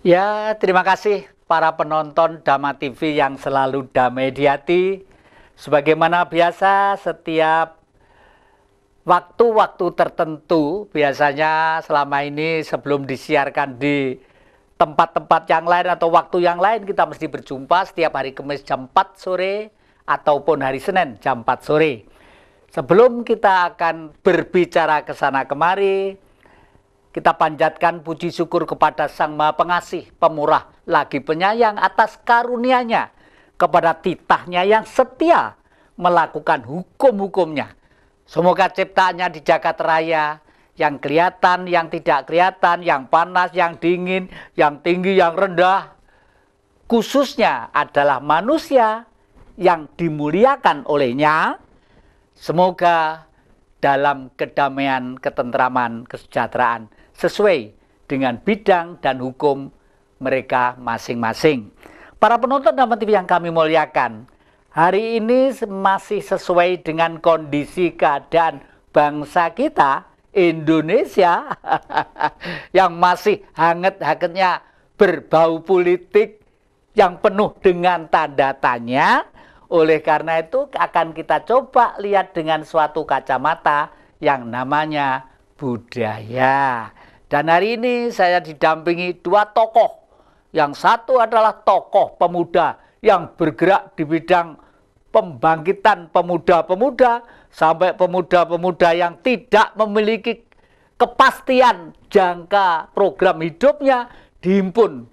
Ya, terima kasih para penonton Dhamma TV yang selalu damai di hati. Sebagaimana biasa, setiap waktu-waktu tertentu, biasanya selama ini sebelum disiarkan di tempat-tempat yang lain atau waktu yang lain, kita mesti berjumpa setiap hari Kamis jam 4 sore ataupun hari Senin jam 4 sore. Sebelum kita akan berbicara ke sana kemari, kita panjatkan puji syukur kepada Sang Maha Pengasih, Pemurah, lagi penyayang atas karunia-Nya kepada titahnya yang setia melakukan hukum-hukumnya. Semoga ciptaannya di jagat raya, yang kelihatan, yang tidak kelihatan, yang panas, yang dingin, yang tinggi, yang rendah, khususnya adalah manusia yang dimuliakan olehnya. Semoga dalam kedamaian, ketentraman, kesejahteraan sesuai dengan bidang dan hukum mereka masing-masing. Para penonton Dhamma TV yang kami muliakan, hari ini masih sesuai dengan kondisi keadaan bangsa kita, Indonesia, yang masih hangat-hangatnya berbau politik yang penuh dengan tanda tanya. Oleh karena itu akan kita coba lihat dengan suatu kacamata yang namanya budaya. Dan hari ini saya didampingi dua tokoh. Yang satu adalah tokoh pemuda yang bergerak di bidang pembangkitan pemuda-pemuda sampai pemuda-pemuda yang tidak memiliki kepastian jangka program hidupnya dihimpun.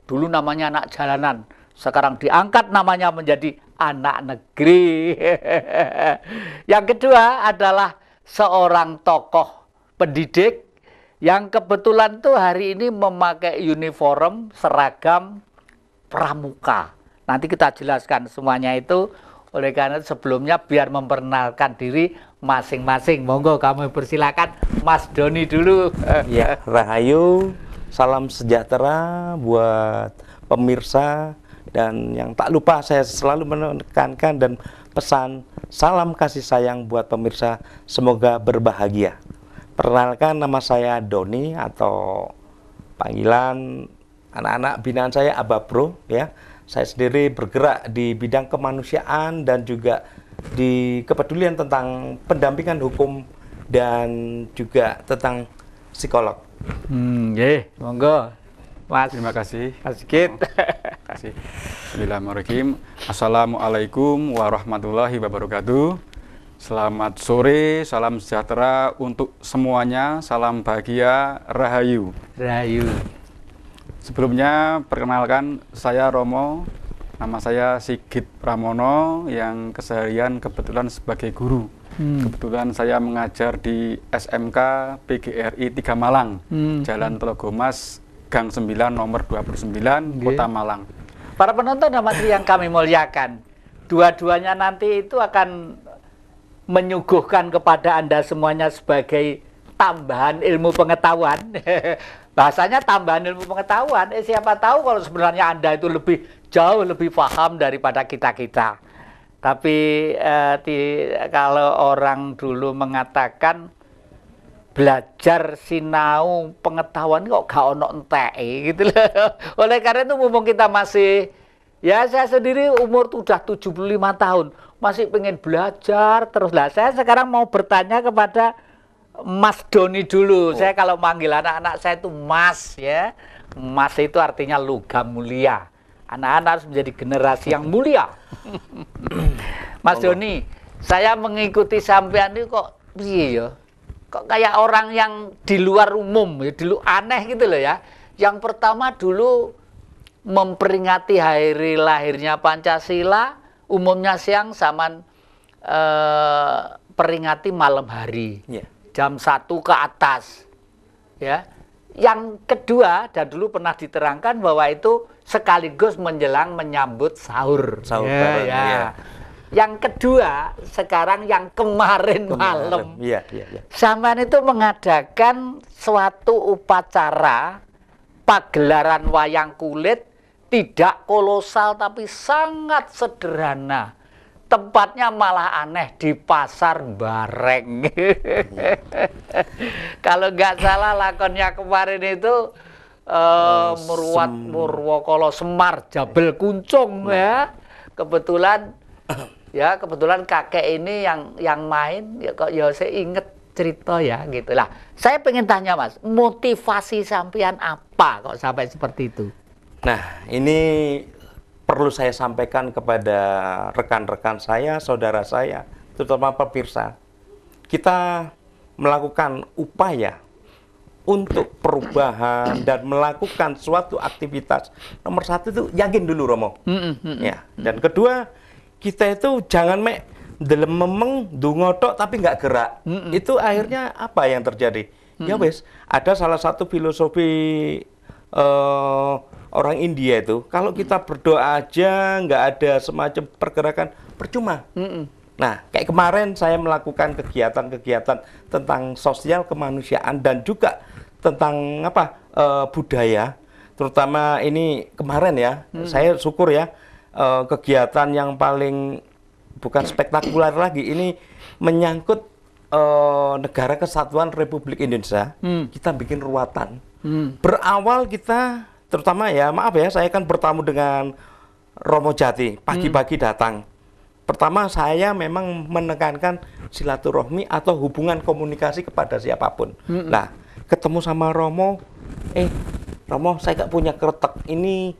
Dulu namanya anak jalanan, sekarang diangkat namanya menjadi anak negeri. Yang kedua adalah seorang tokoh pendidik yang kebetulan tuh hari ini memakai uniform seragam pramuka. Nanti kita jelaskan semuanya itu. Oleh karena sebelumnya biar memperkenalkan diri masing-masing. Monggo kamu persilakan Mas Doni dulu. Ya, Rahayu, salam sejahtera buat pemirsa. Dan yang tak lupa saya selalu menekankan dan pesan salam kasih sayang buat pemirsa, semoga berbahagia. Perkenalkan, nama saya Doni atau panggilan anak-anak binaan saya Abah Bro ya. Saya sendiri bergerak di bidang kemanusiaan dan juga di kepedulian tentang pendampingan hukum dan juga tentang psikolog. Monggo. Mas. Terima kasih. Mas Sigit. Terima kasih. Bismillahirrahmanirrahim. Assalamualaikum warahmatullahi wabarakatuh. Selamat sore, salam sejahtera untuk semuanya, salam bahagia, Rahayu. Rahayu. Sebelumnya perkenalkan, saya Romo, nama saya Sigit Pramono yang keseharian kebetulan sebagai guru. Kebetulan saya mengajar di SMK PGRI 3 Malang, Jalan Telogomas, Gang 9 nomor 29, Kota Malang. Para penonton Dhamma TV yang kami muliakan, dua-duanya nanti itu akan menyuguhkan kepada Anda semuanya sebagai tambahan ilmu pengetahuan. Bahasanya tambahan ilmu pengetahuan. Siapa tahu kalau sebenarnya Anda itu jauh lebih paham daripada kita-kita. Tapi kalau orang dulu mengatakan belajar sinau pengetahuan kok gak ono enteke gitu loh. Oleh karena itu mumpung kita masih, ya saya sendiri umur sudah 75 tahun, masih pengen belajar terus lah. Saya sekarang mau bertanya kepada Mas Doni dulu. Saya kalau manggil anak-anak saya itu Mas ya. Mas itu artinya logam mulia. Anak-anak harus menjadi generasi yang mulia. Mas Doni, saya mengikuti sampean ini kok piye ya? Kok kayak orang yang di luar umum, ya, aneh gitu loh ya. Yang pertama dulu memperingati hari lahirnya Pancasila, umumnya siang sama peringati malam hari, jam 1 ke atas. Ya. Yang kedua, dan dulu pernah diterangkan bahwa itu sekaligus menjelang menyambut sahur. Sahur ya, bareng, ya. Ya. Yang kedua, sekarang yang kemarin malam, sampean itu mengadakan suatu upacara pagelaran wayang kulit, tidak kolosal tapi sangat sederhana. Tempatnya malah aneh, di Pasar Bareng. Kalau nggak salah lakonnya kemarin itu Murwat, Murwokolo, Semar, Jabal Kuncung ya. Kebetulan kebetulan kakek ini yang main ya kok ya saya inget cerita ya gitulah. Saya pengen tanya Mas, motivasi sampean apa kok sampai seperti itu? Nah, ini perlu saya sampaikan kepada rekan-rekan saya, saudara saya, terutama pemirsa. Kita melakukan upaya untuk perubahan dan melakukan suatu aktivitas. Nomor satu itu yakin dulu, Romo. Ya. Dan kedua, kita itu jangan dalam memeng dungotok tapi nggak gerak. Itu akhirnya apa yang terjadi? Ya wes, ada salah satu filosofi orang India itu, kalau kita berdoa aja nggak ada semacam pergerakan, percuma. Nah, kayak kemarin saya melakukan kegiatan-kegiatan tentang sosial kemanusiaan dan juga tentang budaya, terutama ini kemarin ya, saya syukur ya, kegiatan yang paling bukan spektakuler lagi, ini menyangkut Negara Kesatuan Republik Indonesia. Kita bikin ruatan. Berawal kita, terutama ya, maaf ya, saya kan bertamu dengan Romo Jati, pagi-pagi datang. Pertama saya memang menekankan silaturahmi atau hubungan komunikasi kepada siapapun. Nah, ketemu sama Romo, Romo saya nggak punya kretek, ini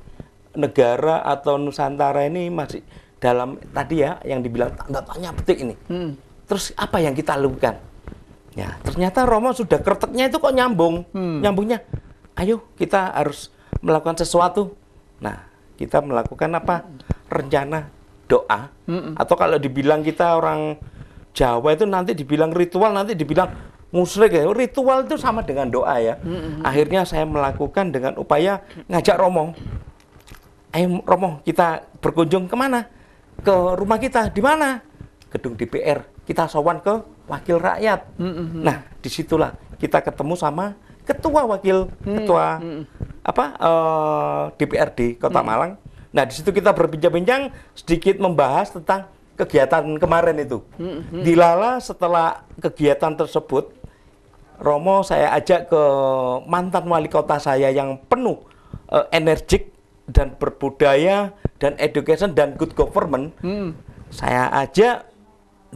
negara atau Nusantara ini masih dalam tadi ya yang dibilang tanda tanya petik ini. Terus apa yang kita lakukan? Ya, ternyata Romo sudah kreteknya itu kok nyambung. Nyambungnya, ayo kita harus melakukan sesuatu. Nah, kita melakukan apa? Rencana doa. Atau kalau dibilang kita orang Jawa itu nanti dibilang ritual, nanti dibilang musyrik ya. Ritual itu sama dengan doa ya. Akhirnya saya melakukan dengan upaya ngajak Romo. Ayo Romo, kita berkunjung kemana? Ke rumah kita. Di mana? Gedung DPR. Kita sowan ke wakil rakyat. Nah, disitulah kita ketemu sama ketua DPRD Kota Malang. Nah, di situ kita berbincang-bincang sedikit membahas tentang kegiatan kemarin itu. Dilala setelah kegiatan tersebut, Romo saya ajak ke mantan wali kota saya yang penuh energik dan berbudaya dan education dan good government. Saya ajak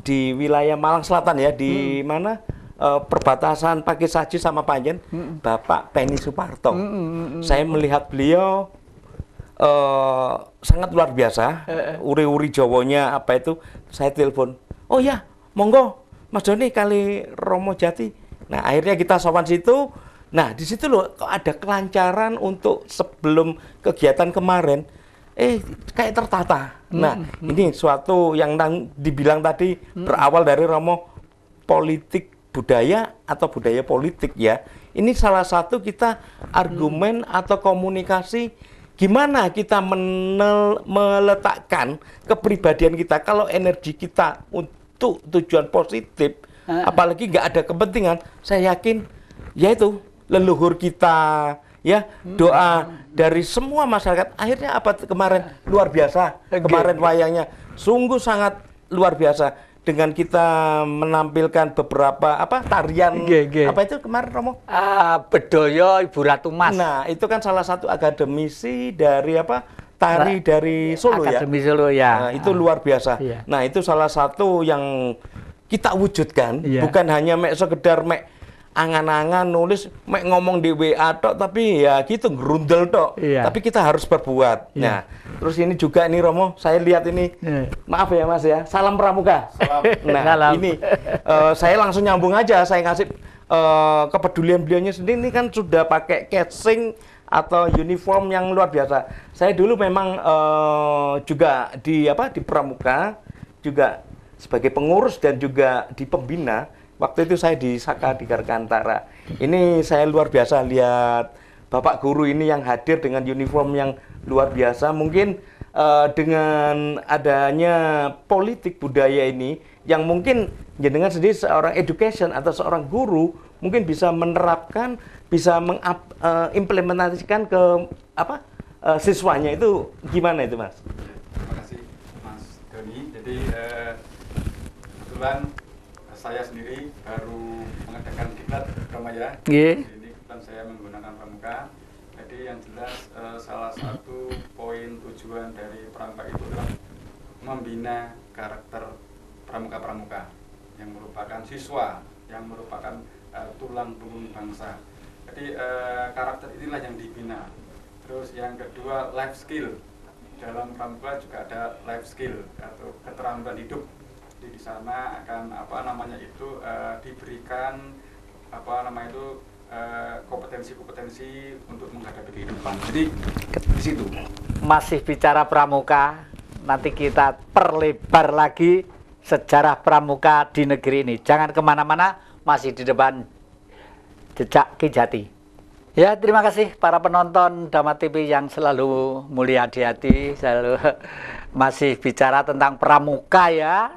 di wilayah Malang Selatan ya, di mana perbatasan Pakisaji sama Panjen, Bapak Penny Suparto. Saya melihat beliau sangat luar biasa, uri-uri Jawanya apa itu, saya telepon, oh ya, monggo Mas Doni kali Romo Jati. Nah, akhirnya kita sowan situ. Nah, di situ loh kok ada kelancaran untuk sebelum kegiatan kemarin, kayak tertata. Nah, ini suatu yang dibilang tadi berawal dari Romo politik budaya atau budaya politik ya. Ini salah satu kita argumen atau komunikasi gimana kita meletakkan kepribadian kita. Kalau energi kita untuk tujuan positif, apalagi nggak ada kepentingan, saya yakin yaitu leluhur kita ya, doa dari semua masyarakat. Akhirnya apa kemarin luar biasa. Kemarin wayangnya sungguh sangat luar biasa dengan kita menampilkan beberapa tarian apa itu kemarin Romo? Bedoyo Ibu Ratu Mas. Nah, itu kan salah satu akademisi dari tari dari Solo ya. Akademi Solo ya. Nah, itu luar biasa. Iya. Nah, itu salah satu yang kita wujudkan, bukan hanya sekedar angan-angan nulis ngomong di WA tok, tapi ya gitu gerundel tok. Tapi kita harus berbuat. Nah, terus ini juga nih Romo, saya lihat ini, maaf ya Mas ya, salam pramuka. Nah, salam. Ini saya langsung nyambung aja, saya ngasih kepedulian beliaunya sendiri. Ini kan sudah pakai casing atau uniform yang luar biasa. Saya dulu memang juga di pramuka, juga sebagai pengurus dan juga di pembina. Waktu itu saya di Saka di Dirgantara. Ini saya luar biasa lihat Bapak Guru ini yang hadir dengan uniform yang luar biasa. Mungkin dengan adanya politik budaya ini, yang mungkin jenengan sendiri seorang education atau seorang guru mungkin bisa menerapkan, bisa mengimplementasikan ke siswanya. Itu gimana itu Mas? Terima kasih Mas Doni. Jadi kebetulan saya sendiri baru mengadakan diklat Roma ya. Jadi kebetulan saya menggunakan pramuka. Jadi Jadi yang jelas salah satu poin tujuan dari pramuka itu adalah membina karakter pramuka-pramuka yang merupakan siswa, yang merupakan tulang punggung bangsa. Jadi karakter inilah yang dibina. Terus yang kedua, life skill. Dalam pramuka juga ada life skill atau keterampilan hidup. Jadi di sana akan diberikan kompetensi-kompetensi untuk menghadapi kehidupan. Jadi di situ. Masih bicara pramuka, nanti kita perlebar lagi sejarah pramuka di negeri ini. Jangan kemana-mana, masih di depan Jejak Ki Jati. Ya, terima kasih para penonton Dhamma TV yang selalu mulia di hati, selalu masih bicara tentang pramuka ya.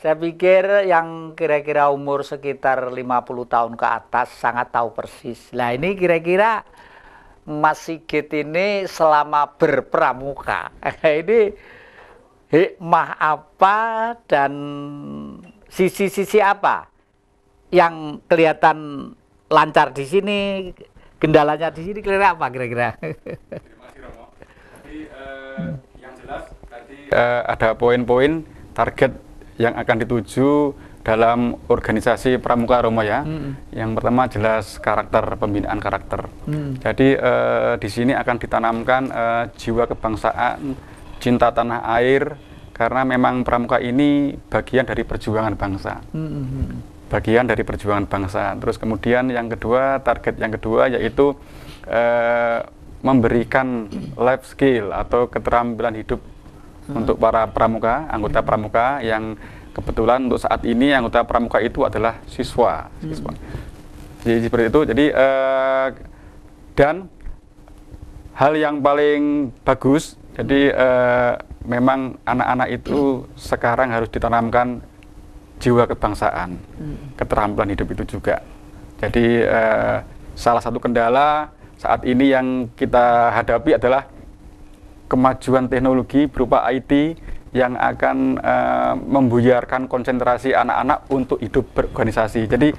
Saya pikir yang kira-kira umur sekitar 50 tahun ke atas sangat tahu persis. Nah ini kira-kira Mas Sigit ini selama berpramuka, ini hikmah apa dan sisi-sisi apa yang kelihatan lancar di sini, kendalanya di sini kira-kira apa kira-kira? Terima kasih Romo. Jadi yang jelas tadi ada poin-poin target yang akan dituju dalam organisasi pramuka Romo ya. Yang pertama jelas karakter, pembinaan karakter. Jadi di sini akan ditanamkan jiwa kebangsaan, cinta tanah air, karena memang pramuka ini bagian dari perjuangan bangsa. Bagian dari perjuangan bangsa. Terus kemudian yang kedua, target yang kedua yaitu memberikan life skill atau keterampilan hidup untuk para pramuka, anggota pramuka yang kebetulan untuk saat ini anggota pramuka itu adalah siswa. Jadi seperti itu. Jadi dan hal yang paling bagus, jadi memang anak-anak itu sekarang harus ditanamkan jiwa kebangsaan, keterampilan hidup itu juga. Jadi salah satu kendala saat ini yang kita hadapi adalah kemajuan teknologi berupa IT yang akan membuyarkan konsentrasi anak-anak untuk hidup berorganisasi. Jadi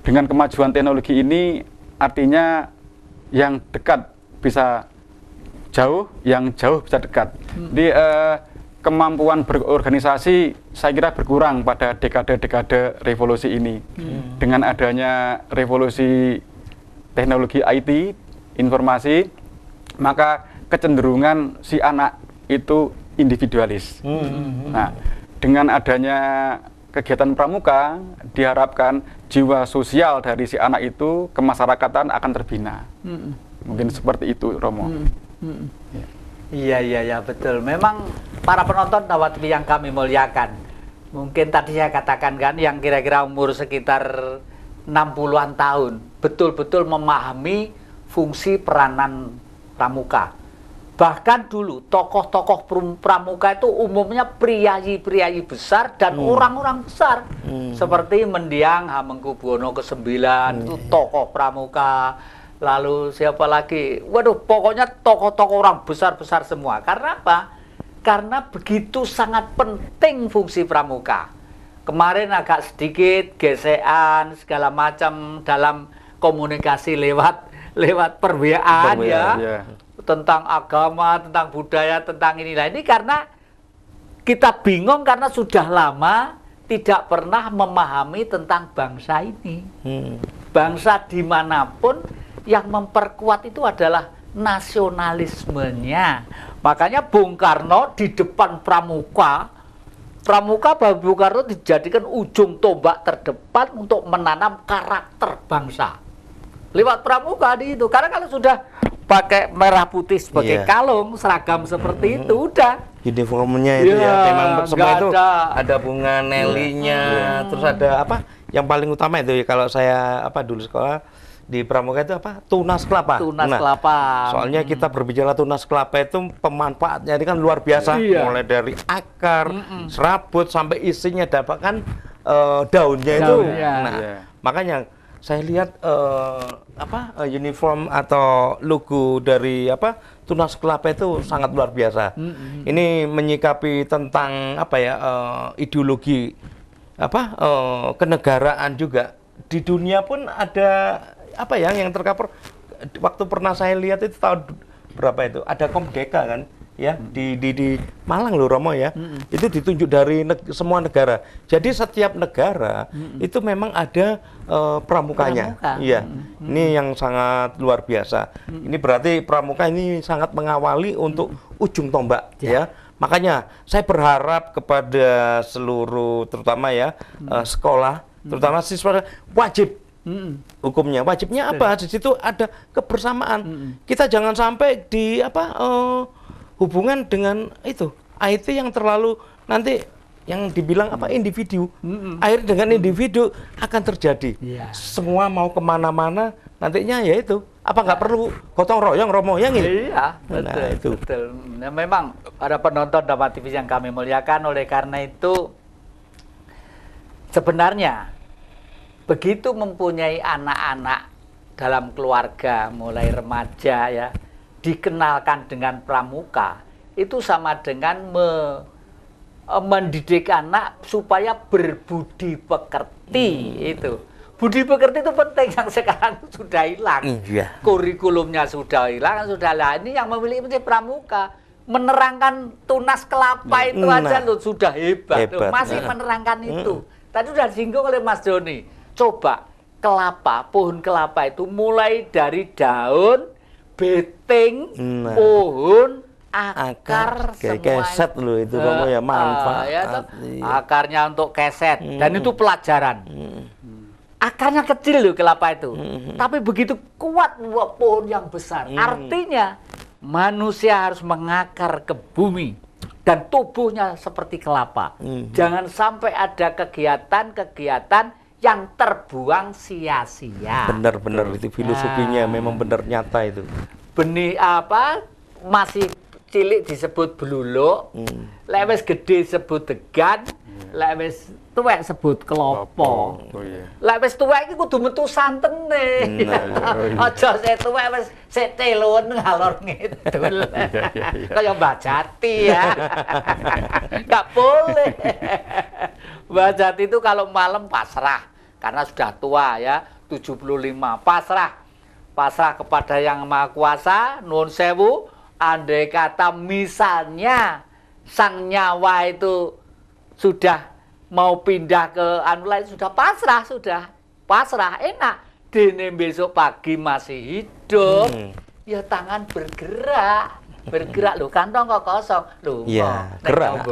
dengan kemajuan teknologi ini artinya yang dekat bisa jauh, yang jauh bisa dekat. Jadi kemampuan berorganisasi saya kira berkurang pada dekade-dekade revolusi ini. Dengan adanya revolusi teknologi IT, informasi, maka kecenderungan si anak itu individualis. Nah, dengan adanya kegiatan pramuka, diharapkan jiwa sosial dari si anak itu kemasyarakatan akan terbina. Mungkin seperti itu, Romo. Iya, betul. Memang para penonton Dhamma TV yang kami muliakan, mungkin tadi saya katakan kan, yang kira-kira umur sekitar 60-an tahun, betul-betul memahami fungsi peranan pramuka. Bahkan dulu tokoh-tokoh pramuka itu umumnya priayi-priayi besar dan orang-orang besar. Seperti Mendiang Hamengkubuwono ke-9 itu tokoh pramuka. Lalu siapa lagi? Waduh, pokoknya tokoh-tokoh orang besar-besar semua. Karena apa? Karena begitu sangat penting fungsi pramuka. Kemarin agak sedikit gesekan segala macam dalam komunikasi lewat per-WA ya. Tentang agama, tentang budaya, tentang inilah. Ini karena kita bingung karena sudah lama tidak pernah memahami tentang bangsa ini. Bangsa dimanapun yang memperkuat itu adalah nasionalismenya. Makanya Bung Karno di depan pramuka Bung Karno dijadikan ujung tombak terdepan untuk menanam karakter bangsa. Lewat pramuka di itu. Karena kalau sudah pakai merah putih sebagai kalung, seragam seperti itu udah. Uniformnya itu ya, memang semua itu ada bunga Nelly-nya, terus ada apa? Yang paling utama itu ya kalau saya dulu sekolah di pramuka itu apa? Tunas kelapa. Tunas kelapa. Soalnya kita berbicara tunas kelapa itu pemanfaatnya ini kan luar biasa, mulai dari akar, serabut sampai isinya dapatkan daunnya itu. Nah, makanya saya lihat uniform atau logo dari tunas kelapa itu sangat luar biasa. Ini menyikapi tentang ideologi kenegaraan juga. Di dunia pun ada yang tercover waktu pernah saya lihat itu tahun berapa itu? Ada Komdeka kan? Ya, di Malang loh Romo ya. Itu ditunjuk dari semua negara. Jadi setiap negara itu memang ada pramukanya. Iya. Ini yang sangat luar biasa. Ini berarti pramuka ini sangat mengawali untuk ujung tombak ya. Makanya saya berharap kepada seluruh terutama ya sekolah, terutama siswa wajib hukumnya. Wajibnya apa? Di situ ada kebersamaan. Kita jangan sampai di hubungan dengan itu IT yang terlalu nanti yang dibilang individu. Akhirnya dengan individu akan terjadi. Semua mau kemana-mana nantinya ya itu nggak perlu gotong royong Romo yang ini. Iya, betul. Nah, itu. Betul. Nah, memang ada penonton Dhamma TV yang kami muliakan, oleh karena itu sebenarnya begitu mempunyai anak-anak dalam keluarga mulai remaja ya, dikenalkan dengan pramuka, itu sama dengan mendidik anak supaya berbudi pekerti. Itu budi pekerti itu penting, yang sekarang sudah hilang. Kurikulumnya sudah hilang, sudah lah. Ini yang memiliki pramuka menerangkan tunas kelapa itu aja loh sudah hebat. Loh, masih menerangkan itu. Tadi sudah disinggung oleh Mas Doni. Coba kelapa, pohon kelapa itu mulai dari daun, beting, pohon, akar, kayak keset loh itu Romo ya, manfaat. Akarnya untuk keset dan itu pelajaran. Akarnya kecil loh kelapa itu, tapi begitu kuat pohon yang besar. Artinya manusia harus mengakar ke bumi dan tubuhnya seperti kelapa. Jangan sampai ada kegiatan-kegiatan yang terbuang sia-sia. Benar-benar itu filosofinya memang benar nyata itu. Benih masih cilik disebut beluluk, lek wis gede disebut degan, lek wis tuwek sebut kelopo. Lek wis tuwek iki kudu metu santene. Aja sik tuwek wis sik telun ngalor ngidul. Kaya Mbah Jati ya. Enggak boleh. Mbah Jati itu kalau malam pasrah karena sudah tua ya, 75, pasrah kepada Yang Maha Kuasa. Nuwun sewu, andai kata misalnya sang nyawa itu sudah mau pindah ke anu lain, sudah pasrah enak. Dene besok pagi masih hidup, ya tangan bergerak loh, kantong kok kosong loh. Iya, gerak.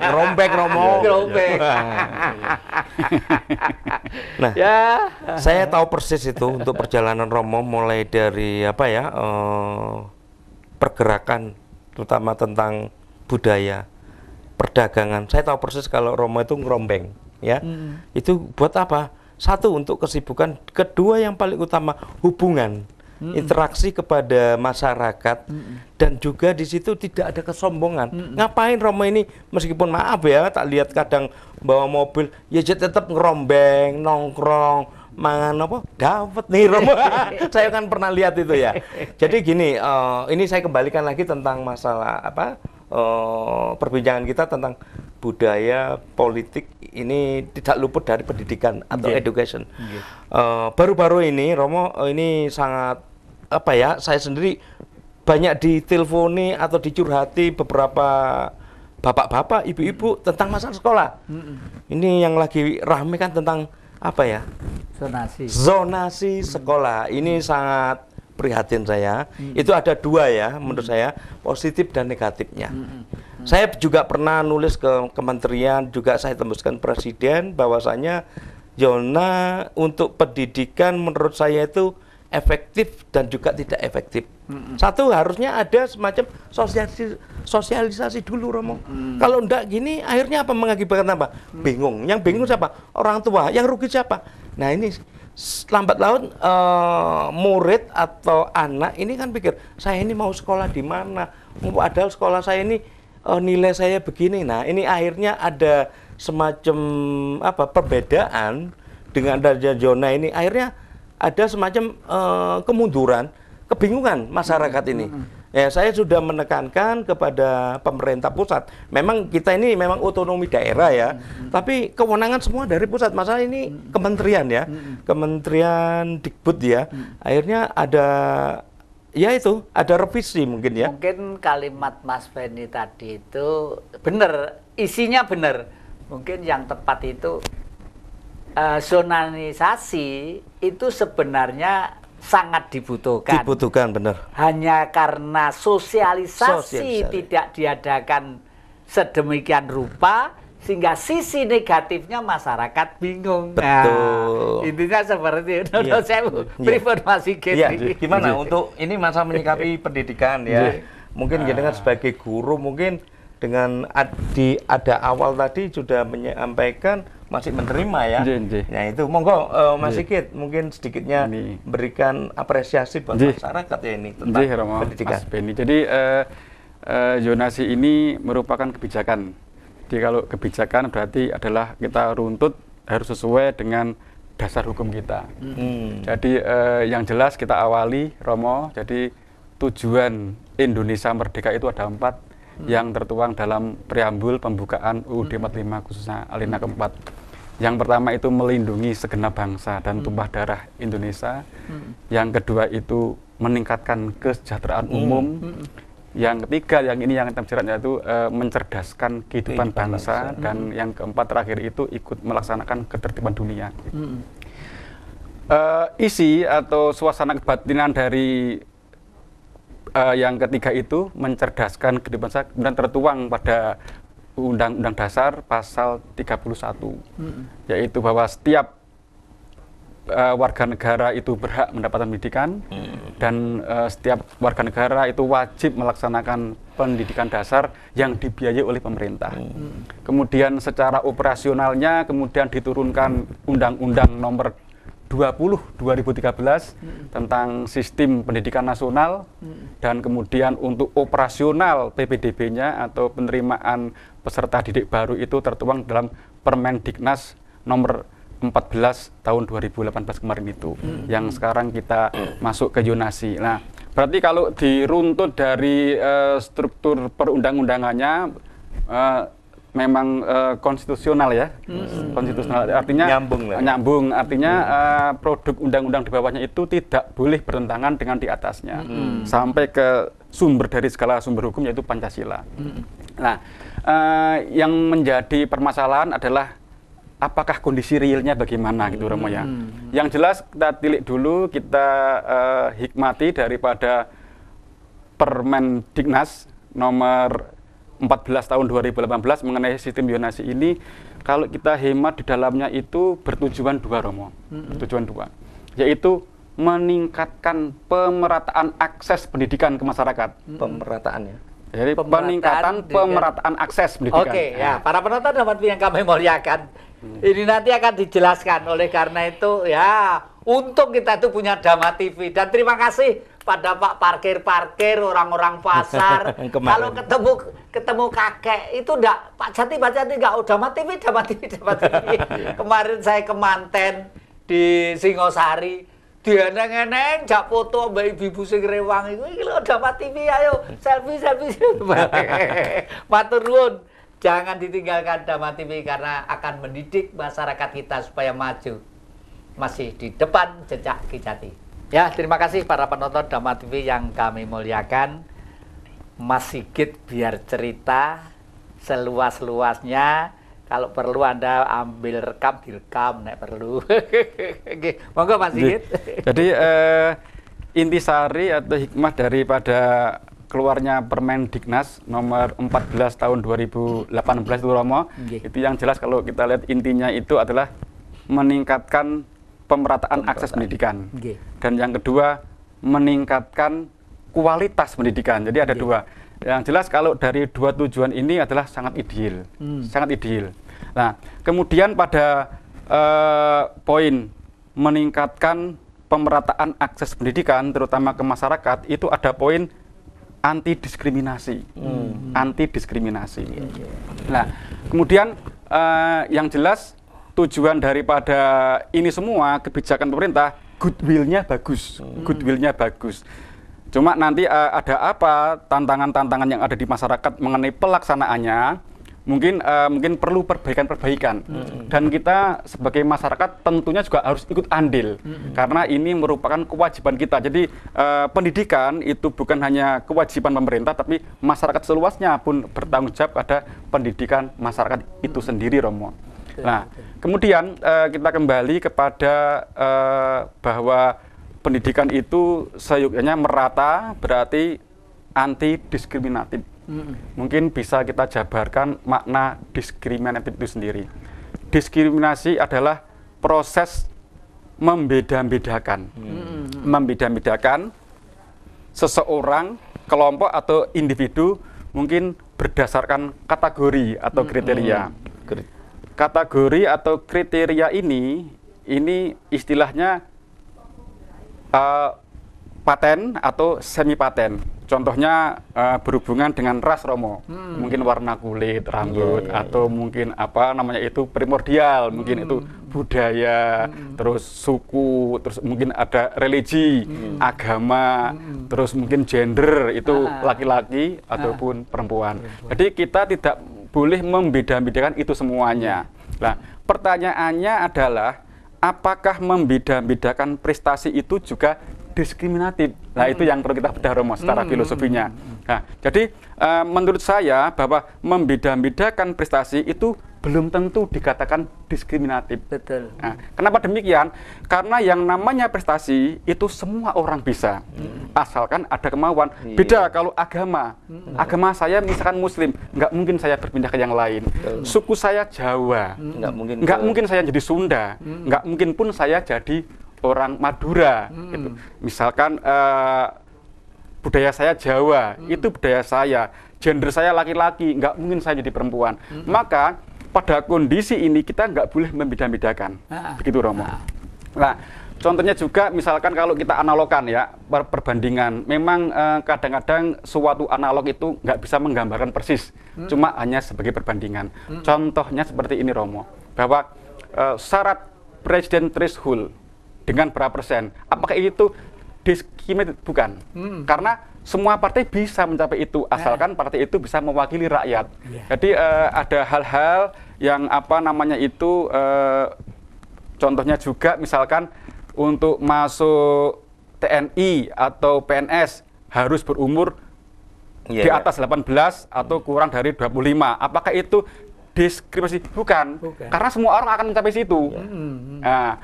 Ngerombek Romo. Nah, ya, saya tahu persis itu untuk perjalanan Romo mulai dari pergerakan terutama tentang budaya, perdagangan. Saya tahu persis kalau Romo itu ngerombeng, ya. Itu buat apa? Satu, untuk kesibukan. Kedua, yang paling utama, hubungan, interaksi kepada masyarakat, dan juga di situ tidak ada kesombongan. Ngapain Romo ini, meskipun maaf ya, tak lihat kadang bawa mobil, ya tetap ngerombeng, nongkrong, mangan dapat nih Romo. Saya kan pernah lihat itu ya. Jadi gini, ini saya kembalikan lagi tentang masalah perbincangan kita tentang budaya, politik, ini tidak luput dari pendidikan atau education. Baru-baru ini Romo ini sangat saya sendiri banyak diteleponi atau dicurhati beberapa bapak-bapak, ibu-ibu tentang masalah sekolah. Ini yang lagi rame kan tentang zonasi sekolah. Ini sangat prihatin saya. Itu ada dua ya menurut saya, positif dan negatifnya. Saya juga pernah nulis ke kementerian, juga saya tembuskan presiden bahwasanya zona untuk pendidikan menurut saya itu efektif dan juga tidak efektif. Satu, harusnya ada semacam sosialisasi dulu Romo. Kalau enggak gini akhirnya apa, mengakibatkan apa? Bingung. Yang bingung siapa? Orang tua. Yang rugi siapa? Nah ini lambat laun murid atau anak ini kan pikir, saya ini mau sekolah di mana? Padahal sekolah saya ini nilai saya begini. Nah ini akhirnya ada semacam perbedaan dengan adanya zona ini. Akhirnya ada semacam kemunduran, kebingungan masyarakat ini. Ya, saya sudah menekankan kepada pemerintah pusat. Memang kita ini memang otonomi daerah ya, tapi kewenangan semua dari pusat. Masalah ini kementerian ya, Kementerian Dikbud ya. Akhirnya ada, ya itu, ada revisi mungkin ya. Mungkin kalimat Mas Benny tadi itu benar, isinya benar. Mungkin yang tepat itu zonanisasi itu sebenarnya sangat dibutuhkan. Dibutuhkan, benar. Hanya karena sosialisasi tidak diadakan sedemikian rupa, sehingga sisi negatifnya masyarakat bingung. Betul. Nah, intinya seperti itu. Iya. Saya pripun Mas Sigit. Iya, gimana untuk ini masa menyikapi pendidikan ya? Mungkin jenengan sebagai guru mungkin dengan ada awal tadi sudah menyampaikan masih menerima ya. Nah itu monggo Mas Sigit mungkin sedikitnya berikan apresiasi buat masyarakat ya ini tentang pendidikan. Mas Benny. Jadi zonasi ini merupakan kebijakan. Jadi kalau kebijakan berarti adalah kita runtut harus sesuai dengan dasar hukum kita. Jadi yang jelas kita awali Romo. Jadi tujuan Indonesia Merdeka itu ada 4 yang tertuang dalam preambul pembukaan UUD 45 khususnya alinea keempat. Yang pertama itu melindungi segenap bangsa dan tumpah darah Indonesia. Yang kedua itu meningkatkan kesejahteraan umum. Yang ketiga, yang ini yang terjerat yaitu mencerdaskan kehidupan bangsa. Dan yang keempat terakhir itu ikut melaksanakan ketertiban dunia. Isi atau suasana kebatinan dari yang ketiga itu mencerdaskan kehidupan bangsa kemudian tertuang pada Undang-Undang Dasar pasal 31, yaitu bahwa setiap warga negara itu berhak mendapatkan pendidikan dan setiap warga negara itu wajib melaksanakan pendidikan dasar yang dibiayai oleh pemerintah. Kemudian secara operasionalnya kemudian diturunkan Undang-Undang Nomor 20/2013 tentang sistem pendidikan nasional dan kemudian untuk operasional PPDB-nya atau penerimaan peserta didik baru itu tertuang dalam Permendiknas nomor 14 tahun 2018 kemarin itu yang sekarang kita masuk ke zonasi. Nah, berarti kalau diruntut dari struktur perundang-undangannya memang konstitusional ya, konstitusional artinya nyambung artinya produk undang-undang di bawahnya itu tidak boleh bertentangan dengan di atasnya sampai ke sumber dari segala sumber hukum yaitu Pancasila. Nah, yang menjadi permasalahan adalah apakah kondisi realnya bagaimana gitu Romo ya. Yang jelas kita tilik dulu, kita hikmati daripada Permendiknas nomor 14 tahun 2018 mengenai sistem zonasi ini, kalau kita hemat di dalamnya itu bertujuan 2 Romo, bertujuan 2, yaitu meningkatkan pemerataan akses pendidikan ke masyarakat. Pemerataan ya. Jadi peningkatan pemerataan akses pendidikan. Oke, ya para penonton yang kami muliakan, ini nanti akan dijelaskan. Oleh karena itu ya, untung kita itu punya Dhamma TV dan terima kasih pada Pak parkir-parkir, orang-orang pasar. Kalau ketemu kakek itu enggak, Pak Jati enggak, oh Dhamma TV. Kemarin saya ke Manten di Singosari, dieneng-eneng jak foto mbak ibu sing rewang iku iki lho Dhamma TV, ayo selfie. Matur nuwun, jangan ditinggalkan Dhamma TV karena akan mendidik masyarakat kita supaya maju. Masih di depan jejak Ki Jati. Ya, terima kasih para penonton Dhamma TV yang kami muliakan. Mas Sigit biar cerita seluas-luasnya. Kalau perlu Anda ambil rekam, direkam nek perlu. Monggo Mas Sigit. Jadi intisari atau hikmah daripada keluarnya Permendiknas nomor 14 tahun 2018 itu Romo, itu yang jelas kalau kita lihat intinya itu adalah meningkatkan pemerataan akses pendidikan. Dan yang kedua, meningkatkan kualitas pendidikan. Jadi ada 2. Yang jelas kalau dari 2 tujuan ini adalah sangat ideal. Sangat ideal. Nah, kemudian pada poin meningkatkan pemerataan akses pendidikan terutama ke masyarakat itu ada poin anti diskriminasi. Anti diskriminasi. Nah, kemudian yang jelas tujuan daripada ini semua kebijakan pemerintah goodwill-nya bagus. Goodwill-nya bagus. Cuma nanti ada apa tantangan-tantangan yang ada di masyarakat mengenai pelaksanaannya, mungkin perlu perbaikan-perbaikan. Dan kita sebagai masyarakat tentunya juga harus ikut andil, karena ini merupakan kewajiban kita. Jadi pendidikan itu bukan hanya kewajiban pemerintah, tapi masyarakat seluasnya pun bertanggung jawab pada pendidikan masyarakat itu sendiri, Romo. Nah, kemudian kita kembali kepada bahwa pendidikan itu seyogyanya merata, berarti anti diskriminatif. Mungkin bisa kita jabarkan makna diskriminatif itu sendiri. Diskriminasi adalah proses membeda-bedakan. Membeda-bedakan seseorang, kelompok atau individu mungkin berdasarkan kategori atau kriteria. Kategori atau kriteria ini istilahnya paten atau semi paten. Contohnya berhubungan dengan ras, Romo, mungkin warna kulit, rambut, atau mungkin apa namanya itu primordial, mungkin itu budaya, terus suku, terus mungkin ada religi, agama, terus mungkin gender itu laki-laki ataupun perempuan. Jadi kita tidak boleh membeda-bedakan itu semuanya. Nah, pertanyaannya adalah apakah membeda-bedakan prestasi itu juga diskriminatif? Nah, itu yang perlu kita bedah, Romo, secara filosofinya. Nah, jadi menurut saya bahwa membeda-bedakan prestasi itu belum tentu dikatakan diskriminatif. Betul. Nah, kenapa demikian? Karena yang namanya prestasi itu semua orang bisa, asalkan ada kemauan. Beda kalau agama. Agama saya misalkan Muslim, nggak mungkin saya berpindah ke yang lain. Suku saya Jawa, nggak mungkin saya jadi Sunda, nggak mungkin pun saya jadi orang Madura. Gitu. Misalkan budaya saya Jawa, itu budaya saya. Gender saya laki-laki, nggak mungkin saya jadi perempuan. Maka pada kondisi ini kita nggak boleh membeda-bedakan, begitu, Romo. Nah, contohnya juga misalkan kalau kita analogkan ya, perbandingan, memang kadang-kadang suatu analog itu nggak bisa menggambarkan persis, cuma hanya sebagai perbandingan. Contohnya seperti ini, Romo, bahwa syarat presiden threshold dengan berapa persen, apakah itu diskriminatif? Bukan, karena semua partai bisa mencapai itu, asalkan partai itu bisa mewakili rakyat. Jadi ada hal-hal yang apa namanya itu, contohnya juga misalkan untuk masuk TNI atau PNS harus berumur di atas 18 atau kurang dari 25. Apakah itu diskriminasi? Bukan. Karena semua orang akan mencapai situ. Nah,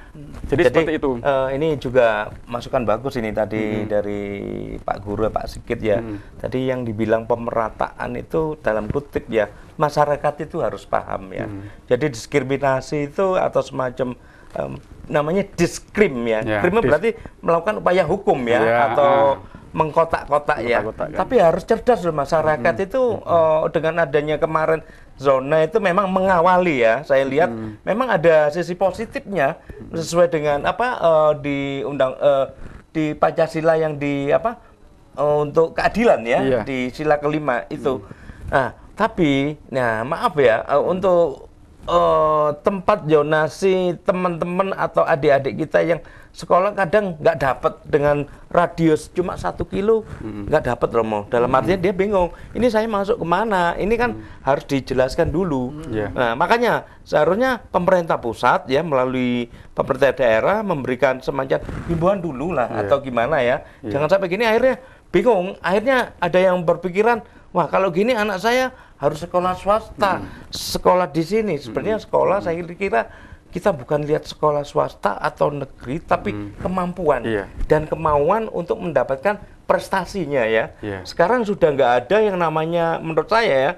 jadi seperti itu. Ini juga masukan bagus ini tadi dari Pak Guru, Pak Sigit ya. Tadi yang dibilang pemerataan itu dalam kutip ya, masyarakat itu harus paham ya. Jadi diskriminasi itu atau semacam namanya diskrim ya. Krim berarti melakukan upaya hukum ya, atau mengkotak-kotak ya. Tapi harus cerdas loh masyarakat itu dengan adanya kemarin zona itu memang mengawali ya. Saya lihat memang ada sisi positifnya sesuai dengan apa di di Pancasila yang di apa untuk keadilan ya, di sila kelima itu. Nah, tapi maaf ya untuk tempat zonasi teman-teman atau adik-adik kita yang sekolah kadang nggak dapat dengan radius cuma 1 kilo, nggak dapat, Romo. Dalam artinya dia bingung, ini saya masuk kemana? Ini kan harus dijelaskan dulu. Nah, makanya seharusnya pemerintah pusat ya melalui pemerintah daerah memberikan semacam himbauan dulu lah atau gimana ya. Jangan sampai gini akhirnya bingung. Akhirnya ada yang berpikiran, wah kalau gini anak saya harus sekolah swasta, sekolah di sini. Sebenarnya sekolah saya kira kita bukan lihat sekolah swasta atau negeri, tapi kemampuan dan kemauan untuk mendapatkan prestasinya ya. Sekarang sudah nggak ada yang namanya, menurut saya ya,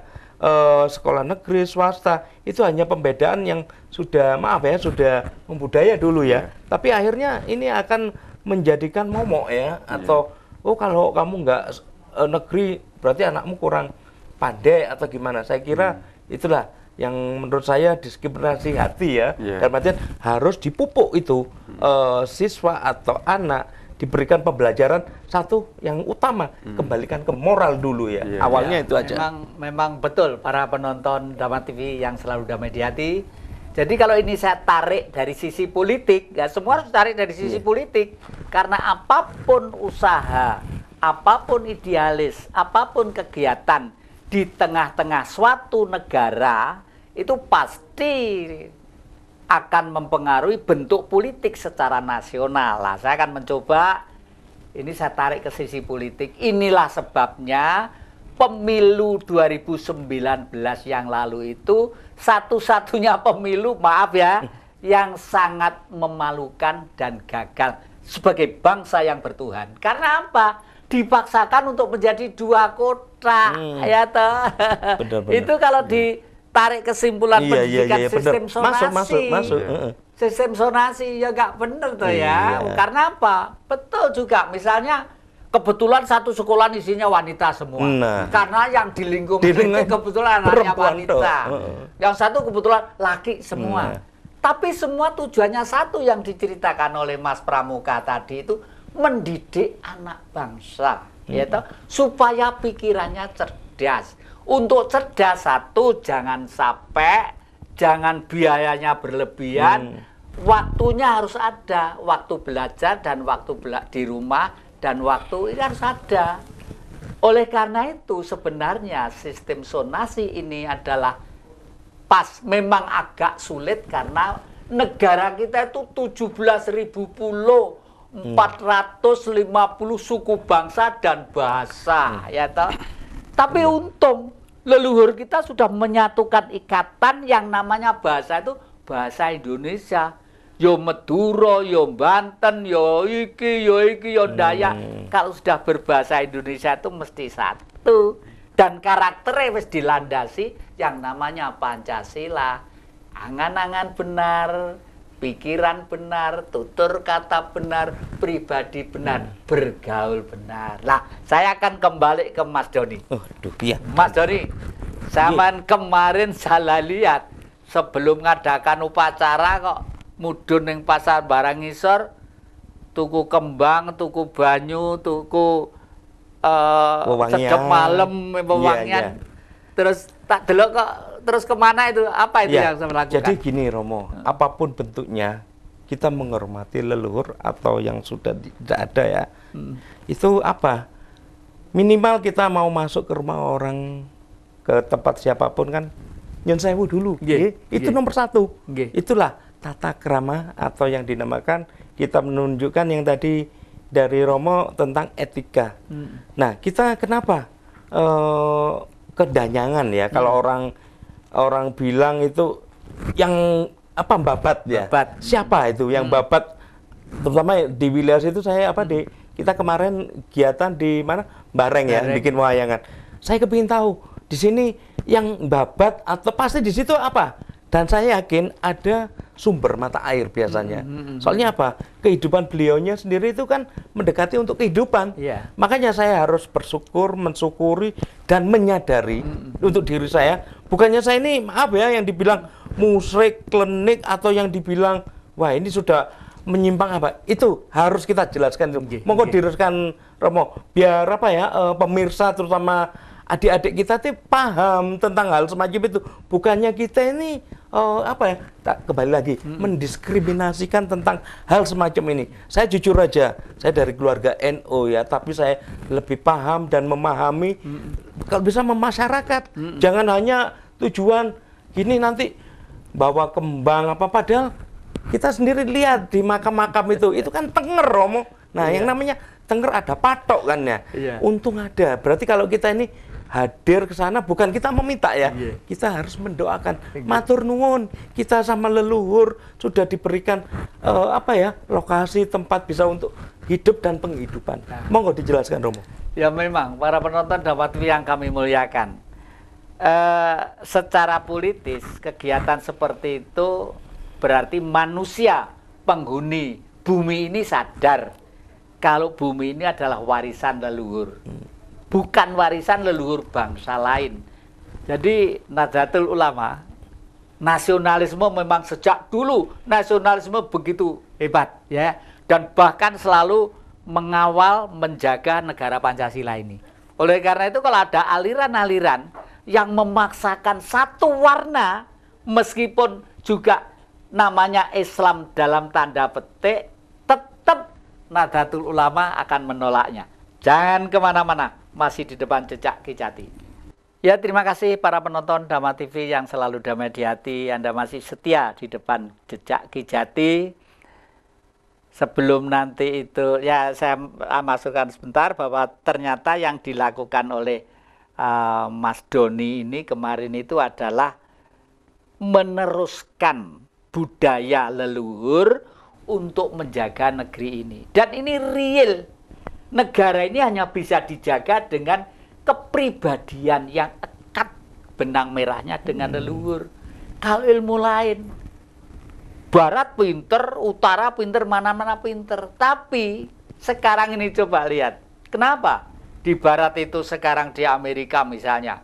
sekolah negeri, swasta, itu hanya pembedaan yang sudah, maaf ya, sudah membudaya dulu ya. Tapi akhirnya ini akan menjadikan momok ya, atau oh kalau kamu nggak negeri, berarti anakmu kurang pandai atau gimana. Saya kira itulah yang menurut saya diskriminasi hati ya. Dan artian harus dipupuk itu siswa atau anak diberikan pembelajaran satu yang utama, kembalikan ke moral dulu ya. Awalnya itu aja. Memang betul para penonton Dhamma TV yang selalu damai di hati. Jadi kalau ini saya tarik dari sisi politik, ya semua harus tarik dari sisi politik. Karena apapun usaha apapun idealis, apapun kegiatan di tengah-tengah suatu negara itu pasti akan mempengaruhi bentuk politik secara nasional. Nah, saya akan mencoba, ini saya tarik ke sisi politik. Inilah sebabnya pemilu 2019 yang lalu itu satu-satunya pemilu, maaf ya, yang sangat memalukan dan gagal sebagai bangsa yang bertuhan. Karena apa? Dipaksakan untuk menjadi 2 kota, ya toh. Itu kalau ditarik kesimpulan pendidikan sistem zonasi. Masuk. Sistem zonasi ya nggak bener tuh ya. Karena apa? Betul juga. Misalnya kebetulan satu sekolah isinya wanita semua. Karena yang di lingkungan itu kebetulan anaknya wanita. Yang satu kebetulan laki semua. Tapi semua tujuannya satu yang diceritakan oleh Mas Pramuka tadi itu mendidik anak bangsa, yaitu supaya pikirannya cerdas. Untuk cerdas satu, jangan sampai, jangan biayanya berlebihan, waktunya harus ada, waktu belajar dan waktu di rumah dan waktu ini harus ada. Oleh karena itu sebenarnya sistem zonasi ini adalah memang agak sulit karena negara kita itu 17.000 pulau, 450 suku bangsa dan bahasa, ya toh. Tapi untung leluhur kita sudah menyatukan ikatan yang namanya bahasa itu bahasa Indonesia. Yo Madura, yo Banten, yo iki, yo Dayak. Kalau sudah berbahasa Indonesia itu mesti satu. Dan karakternya wis dilandasi yang namanya Pancasila. Angan-angan benar, pikiran benar, tutur kata benar, pribadi benar, bergaul benar. Nah, saya akan kembali ke Mas Doni. Mas Doni, zaman kemarin saya lihat sebelum ngadakan upacara kok mudun ning pasar barang ngisor, tuku kembang, tuku banyu, tuku sedep malam, pewangian. Terus tak delok kok terus kemana itu? Apa itu yang saya lakukan? Jadi gini Romo, apapun bentuknya kita menghormati leluhur atau yang sudah tidak ada ya. Itu apa? Minimal kita mau masuk ke rumah orang, ke tempat siapapun kan nyun sewu dulu. Itu nomor satu. Itulah tata krama atau yang dinamakan kita menunjukkan yang tadi dari Romo tentang etika. Nah, kita kenapa kedanyangan ya kalau orang bilang itu yang apa babat ya. Siapa itu yang babat? Terutama di wilayah itu saya kita kemarin kegiatan di mana Bareng ya, bikin wayangan. Saya kepingin tahu di sini yang babat atau pasti di situ apa? Dan saya yakin ada sumber mata air biasanya. Soalnya apa? Kehidupan beliaunya sendiri itu kan mendekati untuk kehidupan. Makanya saya harus bersyukur, mensyukuri, dan menyadari untuk diri saya. Bukannya saya ini, maaf ya, yang dibilang musyrik, klinik, atau yang dibilang, wah ini sudah menyimpang apa. Itu harus kita jelaskan. Monggo diruskan Romo. Biar apa ya, pemirsa terutama adik-adik kita tuh paham tentang hal semacam itu. Bukannya kita ini kembali lagi mendiskriminasikan tentang hal semacam ini. Saya jujur aja, saya dari keluarga NU ya, tapi saya lebih paham dan memahami kalau bisa memasyarakat. Jangan hanya tujuan gini nanti bawa kembang apa, padahal kita sendiri lihat di makam-makam itu kan tenger Romo. Nah, yang namanya tenger ada patok kan ya. Untung ada. Berarti kalau kita ini hadir ke sana bukan kita meminta ya. Kita harus mendoakan. Matur nuwun, kita sama leluhur sudah diberikan lokasi tempat bisa untuk hidup dan penghidupan. Monggo dijelaskan Romo. Ya memang para penonton dan waktu yang kami muliakan. Secara politis kegiatan seperti itu berarti manusia penghuni bumi ini sadar kalau bumi ini adalah warisan leluhur. Bukan warisan leluhur bangsa lain. Jadi Nahdlatul Ulama, nasionalisme memang sejak dulu nasionalisme begitu hebat ya, dan bahkan selalu mengawal menjaga negara Pancasila ini. Oleh karena itu kalau ada aliran-aliran yang memaksakan satu warna meskipun juga namanya Islam dalam tanda petik, tetap Nahdlatul Ulama akan menolaknya. Jangan kemana-mana, masih di depan Jejak Ki Jati. Ya, terima kasih para penonton Dhamma TV yang selalu damai di hati. Anda masih setia di depan Jejak Ki Jati. Sebelum nanti itu, ya saya masukkan sebentar bahwa ternyata yang dilakukan oleh Mas Doni ini kemarin itu adalah meneruskan budaya leluhur untuk menjaga negeri ini. Dan ini real. Negara ini hanya bisa dijaga dengan kepribadian yang ekat benang merahnya dengan leluhur. Kalau ilmu lain, barat pinter, utara pinter, mana-mana pinter. Tapi sekarang ini coba lihat. Kenapa? Di barat itu sekarang di Amerika misalnya,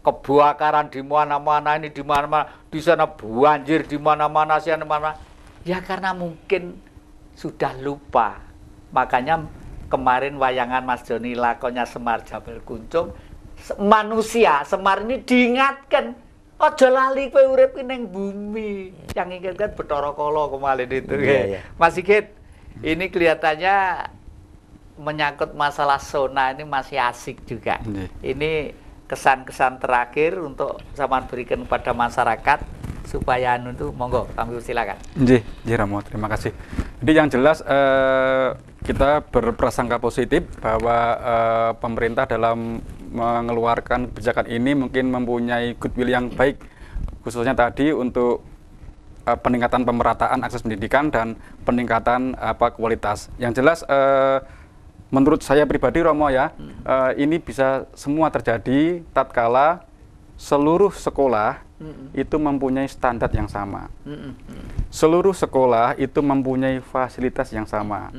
kebakaran di mana-mana, ini di mana-mana, di sana banjir di mana-mana, sana mana. Ya karena mungkin sudah lupa. Makanya kemarin wayangan Mas Doni lakonnya Semar Jabal Kuncung, manusia Semar ini diingatkan, ojo lali kowe urip ning bumi. Yang ingatkan Bathara Kala kemarin itu. Iya. Mas Sigit, ini kelihatannya menyangkut masalah zona ini masih asik juga. Ini kesan-kesan terakhir untuk sampean berikan kepada masyarakat supaya itu monggo kami silakan. Nggih, Ramo, terima kasih. Jadi yang jelas kita berprasangka positif bahwa pemerintah dalam mengeluarkan kebijakan ini mungkin mempunyai goodwill yang baik, khususnya tadi untuk peningkatan pemerataan akses pendidikan dan peningkatan kualitas. Yang jelas menurut saya pribadi, Romo ya, ini bisa semua terjadi tatkala seluruh sekolah itu mempunyai standar yang sama. Seluruh sekolah itu mempunyai fasilitas yang sama.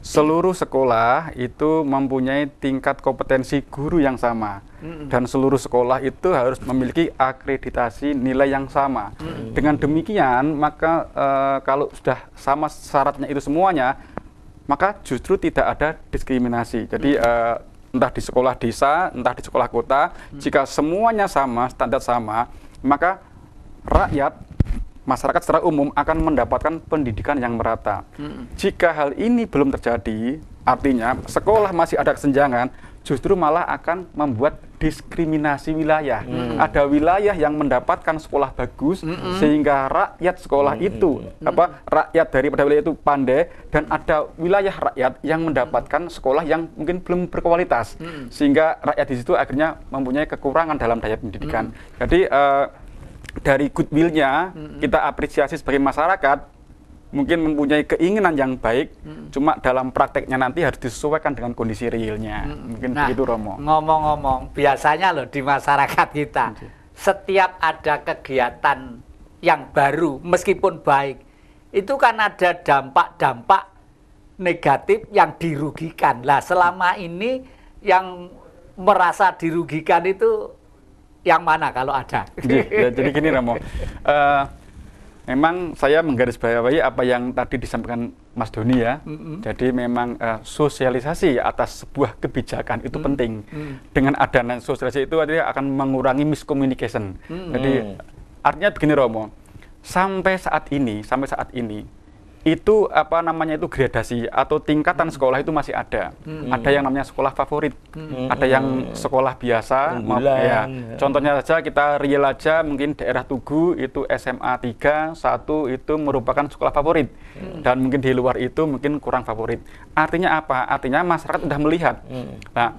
Seluruh sekolah itu mempunyai tingkat kompetensi guru yang sama. Dan seluruh sekolah itu harus memiliki akreditasi nilai yang sama. Dengan demikian, maka kalau sudah sama syaratnya itu semuanya, maka justru tidak ada diskriminasi. Jadi entah di sekolah desa, entah di sekolah kota, jika semuanya sama, standar sama, maka rakyat, masyarakat secara umum akan mendapatkan pendidikan yang merata. Jika hal ini belum terjadi, artinya sekolah masih ada kesenjangan, justru malah akan membuat diskriminasi wilayah. Ada wilayah yang mendapatkan sekolah bagus, sehingga rakyat sekolah itu, rakyat daripada wilayah itu pandai, dan ada wilayah rakyat yang mendapatkan sekolah yang mungkin belum berkualitas, sehingga rakyat di situ akhirnya mempunyai kekurangan dalam daya pendidikan. Jadi dari goodwill-nya kita apresiasi sebagai masyarakat, mungkin mempunyai keinginan yang baik, cuma dalam prakteknya nanti harus disesuaikan dengan kondisi realnya. Mungkin begitu, Romo. Ngomong-ngomong, biasanya loh di masyarakat kita, setiap ada kegiatan yang baru, meskipun baik, itu kan ada dampak-dampak negatif yang dirugikan. Lah selama ini yang merasa dirugikan itu yang mana kalau ada? Jadi gini, Romo. Memang saya menggarisbawahi apa yang tadi disampaikan Mas Doni ya. Jadi memang sosialisasi atas sebuah kebijakan itu penting. Dengan adanya sosialisasi itu artinya akan mengurangi miscommunication. Jadi artinya begini, Romo. Sampai saat ini itu itu gradasi atau tingkatan sekolah itu masih ada. Ada yang namanya sekolah favorit, ada yang sekolah biasa. Ya. Contohnya saja kita real aja, mungkin daerah Tugu itu SMA 3, 1 itu merupakan sekolah favorit, dan mungkin di luar itu mungkin kurang favorit. Artinya apa? Artinya masyarakat sudah melihat. Nah,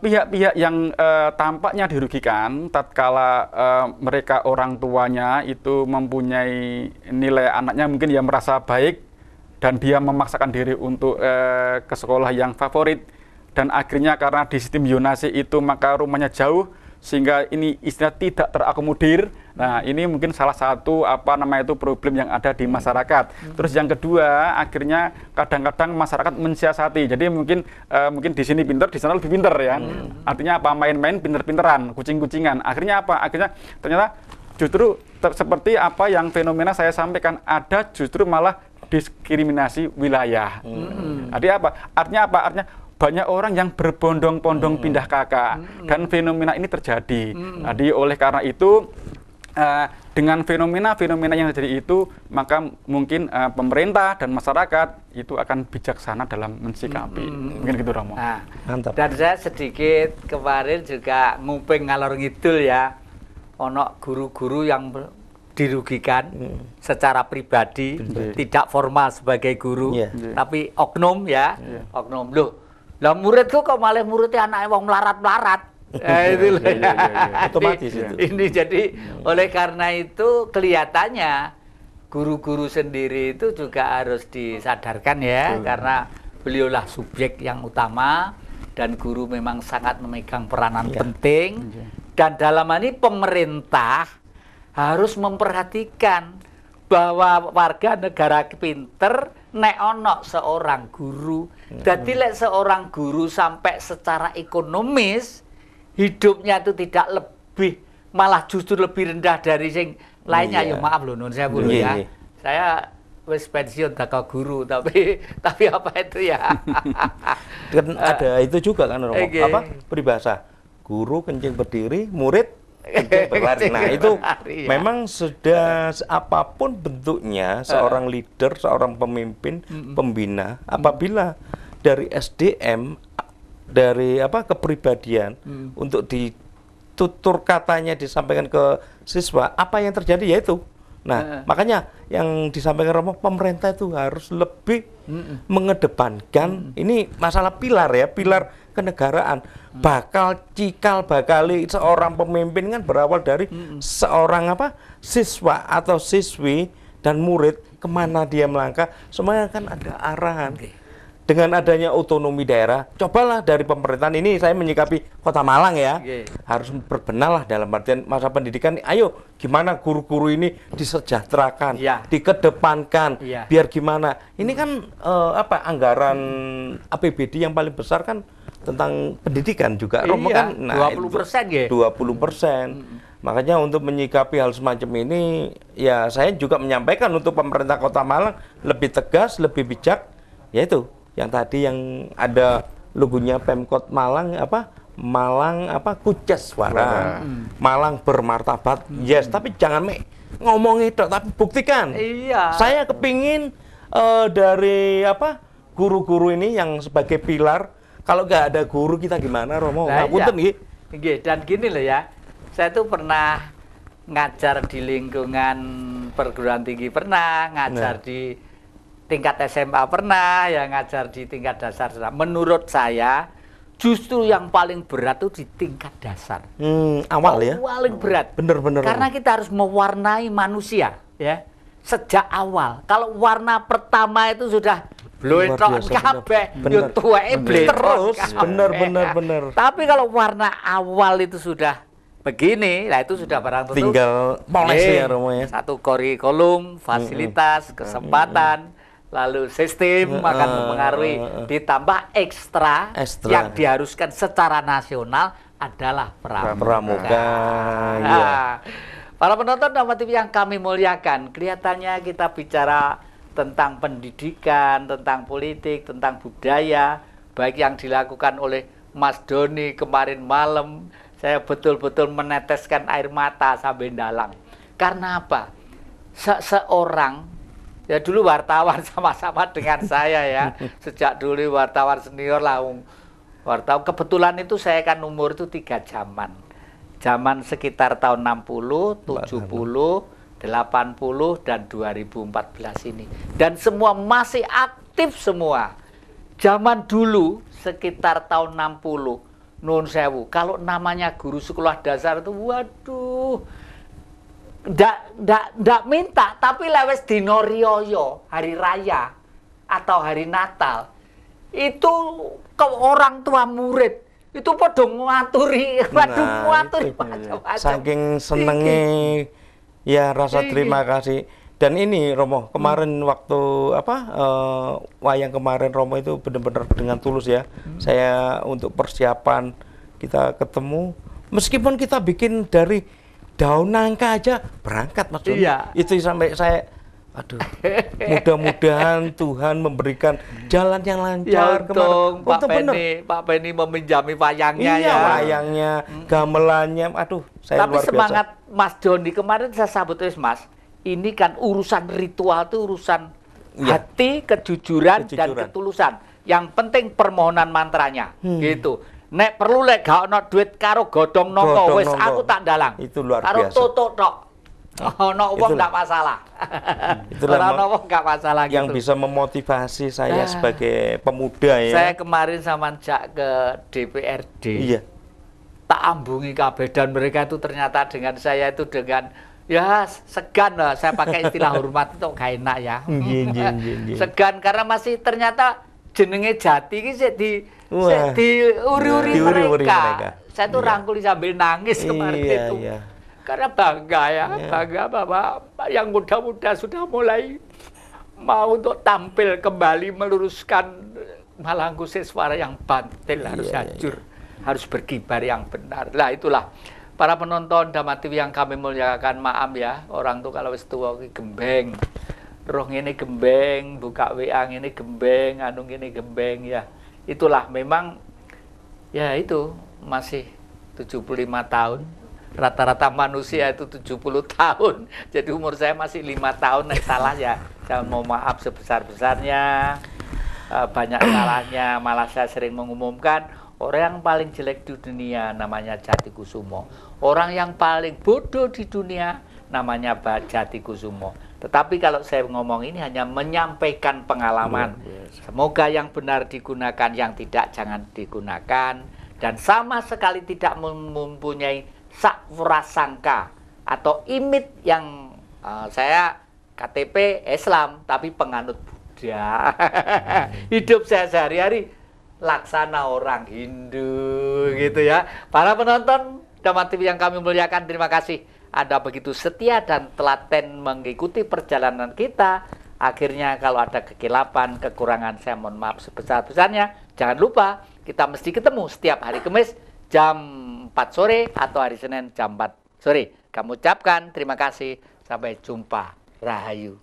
pihak-pihak yang tampaknya dirugikan tatkala mereka orang tuanya itu mempunyai nilai anaknya mungkin yang merasa baik dan dia memaksakan diri untuk ke sekolah yang favorit, dan akhirnya karena di sistem zonasi itu maka rumahnya jauh sehingga ini istilah tidak terakomodir. Nah, ini mungkin salah satu problem yang ada di masyarakat. Terus yang kedua, akhirnya kadang-kadang masyarakat mensiasati. Jadi mungkin di sini pinter, di sana lebih pinter ya. Artinya apa? Main-main pinter-pinteran, kucing-kucingan. Akhirnya apa? Akhirnya ternyata justru seperti apa yang fenomena saya sampaikan, ada justru malah diskriminasi wilayah. Artinya apa? Artinya banyak orang yang berbondong-bondong pindah kakak, dan fenomena ini terjadi. Jadi oleh karena itu dengan fenomena-fenomena yang terjadi itu, maka mungkin pemerintah dan masyarakat itu akan bijaksana dalam mensikapi. Mungkin gitu, Romo. Nah, Mantap. dan saya sedikit kemarin juga nguping ngalor ngidul ya, ono guru-guru yang dirugikan secara pribadi, tidak formal sebagai guru, tapi oknum ya, oknum. Loh, lah muridku kok malah muridnya anak wong melarat-melarat. Itu loh. Otomatis itu. Ini jadi oleh karena itu kelihatannya guru-guru sendiri itu juga harus disadarkan ya, karena beliaulah subjek yang utama dan guru memang sangat memegang peranan penting. Dan dalam hal ini pemerintah harus memperhatikan bahwa warga negara pinter nek ono seorang guru. Jadi lek seorang guru sampai secara ekonomis hidupnya itu tidak lebih, malah justru lebih rendah dari sing lainnya. Ya maaf loh, nun saya bulu ya. Saya wis pensiun tak guru, tapi apa itu ya? Kan ada itu juga kan, Romo. Apa peribahasa guru kencing berdiri, murid kencing berlari. Nah itu memang sudah apapun bentuknya seorang leader, seorang pemimpin, pembina, apabila dari SDM, dari kepribadian untuk ditutur katanya disampaikan ke siswa, apa yang terjadi yaitu. Nah, makanya yang disampaikan Romo, pemerintah itu harus lebih mengedepankan ini masalah pilar ya, pilar kenegaraan. Cikal bakali seorang pemimpin kan berawal dari seorang siswa atau siswi dan murid, kemana dia melangkah, semuanya kan ada arahan. Dengan adanya otonomi daerah, cobalah dari pemerintahan ini, saya menyikapi Kota Malang ya, harus berbenahlah dalam artian masa pendidikan. Ayo, gimana guru-guru ini disejahterakan, dikedepankan, biar gimana. Ini kan anggaran APBD yang paling besar kan tentang pendidikan juga. Romo kan, 20% 20%. Makanya untuk menyikapi hal semacam ini, ya saya juga menyampaikan untuk pemerintah Kota Malang lebih tegas, lebih bijak, yaitu yang tadi yang ada logonya Pemkot Malang Malang Kuces Suara, Malang bermartabat. Yes, tapi jangan ngomong itu, tapi buktikan. Saya kepingin dari guru-guru ini yang sebagai pilar. Kalau nggak ada guru kita gimana, Romo? Dan gini loh ya, saya tuh pernah ngajar di lingkungan perguruan tinggi, pernah ngajar di tingkat SMA, pernah ya ngajar di tingkat dasar. Menurut saya justru yang paling berat itu di tingkat dasar. Awal ya? Paling berat. Bener-bener. Karena kita harus mewarnai manusia ya sejak awal. Kalau warna pertama itu sudah bloetok kabeh, yo tuweke terus. Bener. Tapi kalau warna awal itu sudah begini, nah itu sudah barang tentu. Tinggal poles ya, Romo ya. Satu kurikulum, fasilitas, kesempatan, lalu sistem akan mempengaruhi, ditambah ekstra yang diharuskan secara nasional adalah pramuka. Para penonton Dhamma TV yang kami muliakan, kelihatannya kita bicara tentang pendidikan, tentang politik, tentang budaya, baik yang dilakukan oleh Mas Doni kemarin malam, saya betul-betul meneteskan air mata sampai dalang. Karena apa? Seorang, ya dulu wartawan sama-sama dengan saya ya, sejak dulu wartawan senior lah. Wartawan, kebetulan itu saya kan umur itu 3 zaman. Zaman sekitar tahun 60, 70, 80 dan 2014 ini. Dan semua masih aktif semua. Zaman dulu sekitar tahun 60, Nun Sewu, kalau namanya guru sekolah dasar itu, waduh, ndak minta, tapi lewes dino riyo, hari raya atau hari Natal, itu ke orang tua murid itu pada ngaturi, ngaturi macam-macam. Saking senengnya ya rasa terima kasih. Dan ini Romo, kemarin waktu wayang kemarin Romo itu benar-benar dengan tulus ya. Saya untuk persiapan kita ketemu, meskipun kita bikin dari daun nangka aja berangkat Mas Doni. Itu sampai saya Aduh, mudah-mudahan Tuhan memberikan jalan yang Ya lancar untung kemana. Pak Penny meminjami wayangnya Iya, ya. wayangnya, gamelannya, aduh, saya Tapi luar semangat biasa. Mas Doni kemarin saya sambut terus Mas. Ini kan urusan ritual itu urusan Iya. hati, kejujuran, dan Kejujuran. ketulusan. Yang penting permohonan mantranya, gitu. Nek perlu lek gak ono duit karo godong nongko, Godhong wis nongko. aku tak dalang. Itu luar karo biasa. toto tok. Ono wong Itulah. gak masalah. Itulah Ora ono wong gak masalah yang gitu. bisa memotivasi saya Ah. sebagai pemuda ya. Saya kemarin sama jak ke DPRD. Iya. Tak ambungi kabeh dan mereka itu ternyata dengan saya itu dengan ya segan lah, saya pakai istilah hormat itu gak enak ya. Nggih. Segan karena masih ternyata jenenge Jati iki sik Wah. diuri-uri Diuri-uri mereka. mereka. Saya tuh Iya. rangkuli sambil nangis kemarin Iya, itu. iya. Karena bangga ya, Iya. bangga bahwa yang muda-muda sudah mulai mau untuk tampil kembali meluruskan Malangku Siswara yang bantil harus Iya, hancur, harus berkibar yang benar. Lah itulah para penonton Dhamma TV yang kami muliakan, maaf ya, orang tuh kalau wis tuwa ki gembeng. Roh ngene gembeng, buka WA ngene gembeng, anu ngene gembeng ya. Itulah memang ya itu masih 75 tahun. Rata-rata manusia itu 70 tahun. Jadi umur saya masih 5 tahun, nek salah ya. Saya mau maaf sebesar-besarnya. Banyak salahnya, malah saya sering mengumumkan orang yang paling jelek di dunia namanya Jati Kusumo. Orang yang paling bodoh di dunia namanya Jati Kusumo. Tetapi kalau saya ngomong ini hanya menyampaikan pengalaman. Semoga yang benar digunakan, yang tidak jangan digunakan. Dan sama sekali tidak mempunyai prasangka atau imit yang saya KTP Islam tapi penganut Buddha. Hidup saya sehari-hari laksana orang Hindu gitu ya. Para penonton Dhamma TV yang kami muliakan, terima kasih Anda begitu setia dan telaten mengikuti perjalanan kita. Akhirnya kalau ada kekilapan, kekurangan, saya mohon maaf sebesar-besarnya. Jangan lupa kita mesti ketemu setiap hari Kamis jam 4 sore atau hari Senin jam 4 sore. Kami ucapkan terima kasih. Sampai jumpa. Rahayu.